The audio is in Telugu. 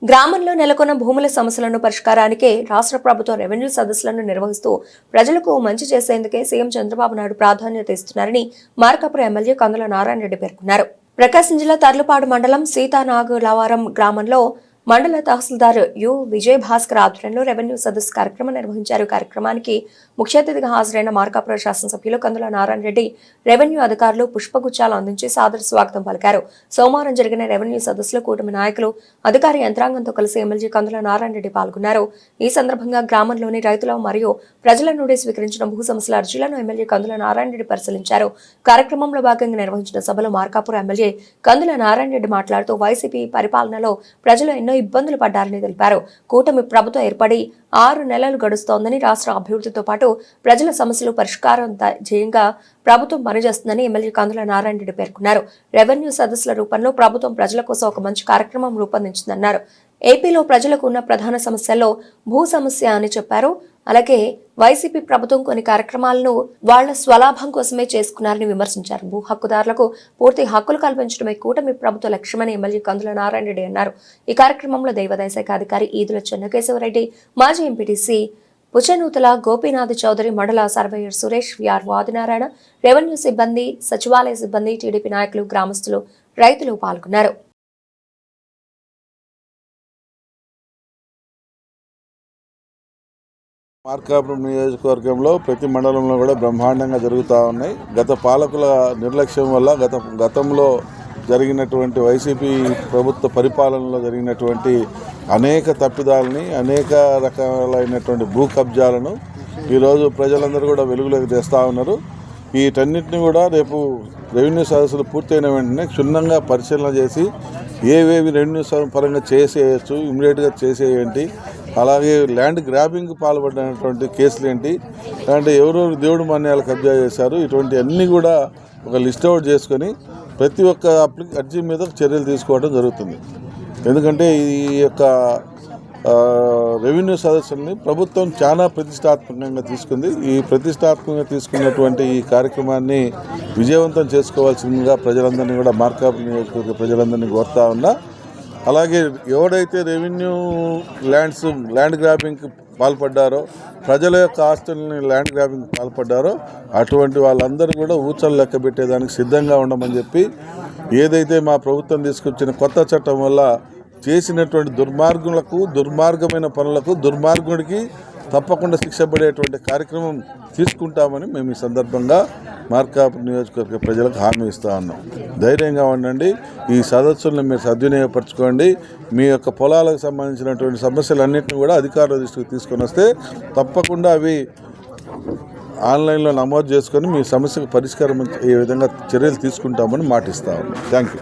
గ్రామంలో నెలకొన్న భూముల సమస్యలను పరిష్కారానికే రాష్ట్ర ప్రభుత్వం రెవెన్యూ సదస్సులను నిర్వహిస్తూ ప్రజలకు మంచి చేసేందుకే సీఎం చంద్రబాబు నాయుడు ప్రాధాన్యత ఇస్తున్నారని మార్కాపురం ఎమ్మెల్యే కందుల నారాయణ రెడ్డి పేర్కొన్నారు. ప్రకాశం జిల్లా తర్లుపాడు మండలం సీతానాగులవారం గ్రామంలో మండల తహసీల్దార్ యు విజయభాస్కర్ ఆధ్వర్యంలో రెవెన్యూ సదస్సు కార్యక్రమం నిర్వహించారు. కార్యక్రమానికి ముఖ్య అతిథిగా హాజరైన మార్కాపురం శాసనసభ్యులు కందుల నారాయణ రెడ్డి రెవెన్యూ అధికారులు పుష్పగుచ్చాలు అందించి సాదర స్వాగతం పలికారు. సోమవారం జరిగిన రెవెన్యూ సదస్సులో కూటమి నాయకులు అధికార యంత్రాంగంతో కలిసి ఎమ్మెల్యే కందుల నారాయణ రెడ్డి పాల్గొన్నారు. ఈ సందర్భంగా గ్రామంలోని రైతుల మరియు ప్రజల నుండి స్వీకరించిన భూ సమస్యల అర్జీలను ఎమ్మెల్యే కందుల నారాయణ రెడ్డి పరిశీలించారు. కార్యక్రమంలో భాగంగా నిర్వహించిన సభలో మార్కాపురం ఎమ్మెల్యే కందుల నారాయణ రెడ్డి మాట్లాడుతూ వైసీపీ పరిపాలనలో ప్రజలు ఎన్నో ఇబ్బందులు పడ్డారని తెలిపారు. కూటమి ప్రభుత్వం ఏర్పడి 6 నెలలు గడుస్తోందని, రాష్ట్ర అభివృద్ధితో పాటు ప్రజల సమస్యలు పరిష్కారం ధ్యేయంగా ప్రభుత్వం పనిచేస్తుందని ఎమ్మెల్యే కందుల నారాయణ రెడ్డి పేర్కొన్నారు. రెవెన్యూ సదస్సుల రూపంలో ప్రభుత్వం ప్రజల కోసం ఒక మంచి కార్యక్రమం రూపొందించిందన్నారు. ఏపీలో ప్రజలకు ఉన్న ప్రధాన సమస్యల్లో భూ సమస్య అని చెప్పారు. అలాగే వైసీపీ ప్రభుత్వం కొన్ని కార్యక్రమాలను వాళ్ల స్వలాభం కోసమే చేసుకున్నారని విమర్శించారు. భూ హక్కుదారులకు పూర్తి హక్కులు కల్పించడమే కూటమి ప్రభుత్వ లక్ష్యమని ఎమ్మెల్యే కందుల నారాయణ రెడ్డి అన్నారు. ఈ కార్యక్రమంలో దేవాదాయ శాఖ అధికారి ఈదుల చెన్నకేశవరెడ్డి, మాజీ ఎంపీటీసీ పుచ్చనూతల గోపీనాథ్ చౌదరి, మండల surveyor Suresh, VRO Adinarayana, revenue సిబ్బంది, సచివాలయ సిబ్బంది, టీడీపీ నాయకులు, గ్రామస్తులు, రైతులు పాల్గొన్నారు. మార్కాపురం నియోజకవర్గంలో ప్రతి మండలంలో కూడా బ్రహ్మాండంగా జరుగుతూ ఉన్నాయి. గత పాలకుల నిర్లక్ష్యం వల్ల గతంలో జరిగినటువంటి వైసీపీ ప్రభుత్వ పరిపాలనలో జరిగినటువంటి అనేక తప్పిదాలని, అనేక రకాలైనటువంటి భూ కబ్జాలను ఈరోజు ప్రజలందరూ కూడా వెలుగులోకి తెస్తూ ఉన్నారు. వీటన్నిటిని కూడా రేపు రెవెన్యూ సదస్సులు పూర్తయిన వెంటనే క్షుణ్ణంగా పరిశీలన చేసి ఏవేవి రెవెన్యూ పరంగా చేసేయచ్చు, ఇమ్మీడియట్గా చేసేయండి, అలాగే ల్యాండ్ గ్రాబింగ్ పాల్పడినటువంటి కేసులు ఏంటి, అంటే ఎవరెవరు దేవుడు మాన్యాలు కబ్జా చేశారు, ఇటువంటి అన్నీ కూడా ఒక లిస్ట్ అవుట్ చేసుకొని ప్రతి ఒక్క అర్జీ మీద చర్యలు తీసుకోవడం జరుగుతుంది. ఎందుకంటే ఈ యొక్క రెవెన్యూ సదస్సుల్ని ప్రభుత్వం చాలా ప్రతిష్టాత్మకంగా తీసుకుంది. ఈ ప్రతిష్టాత్మకంగా తీసుకున్నటువంటి ఈ కార్యక్రమాన్ని విజయవంతం చేసుకోవాల్సిందిగా ప్రజలందరినీ కూడా మార్కాపురం నియోజకవర్గ ప్రజలందరినీ కోరుతా ఉన్నా. అలాగే ఎవడైతే రెవెన్యూ ల్యాండ్ గ్రాబింగ్కి పాల్పడ్డారో, ప్రజల యొక్క ఆస్తుల్ని ల్యాండ్ గ్రాబింగ్కి పాల్పడ్డారో అటువంటి వాళ్ళందరూ కూడా ఊచలు లెక్క పెట్టేదానికి సిద్ధంగా ఉండమని చెప్పి, ఏదైతే మా ప్రభుత్వం తీసుకొచ్చిన కొత్త చట్టం వల్ల చేసినటువంటి దుర్మార్గమైన పనులకు దుర్మార్గుడికి తప్పకుండా శిక్ష పడేటువంటి కార్యక్రమం తీసుకుంటామని మేము ఈ సందర్భంగా మార్కాపురం నియోజకవర్గ ప్రజలకు హామీ ఇస్తూ ఉన్నాం. ధైర్యంగా ఉండండి, ఈ సదస్సులను మీరు సద్వినియోగపరచుకోండి. మీ యొక్క పొలాలకు సంబంధించినటువంటి సమస్యలన్నింటినీ కూడా అధికారుల దృష్టికి తీసుకొని వస్తే తప్పకుండా అవి ఆన్లైన్లో నమోదు చేసుకొని మీ సమస్యకు పరిష్కారం అయ్యే విధంగా చర్యలు తీసుకుంటామని మాటిస్తా ఉన్నాం. Thank you.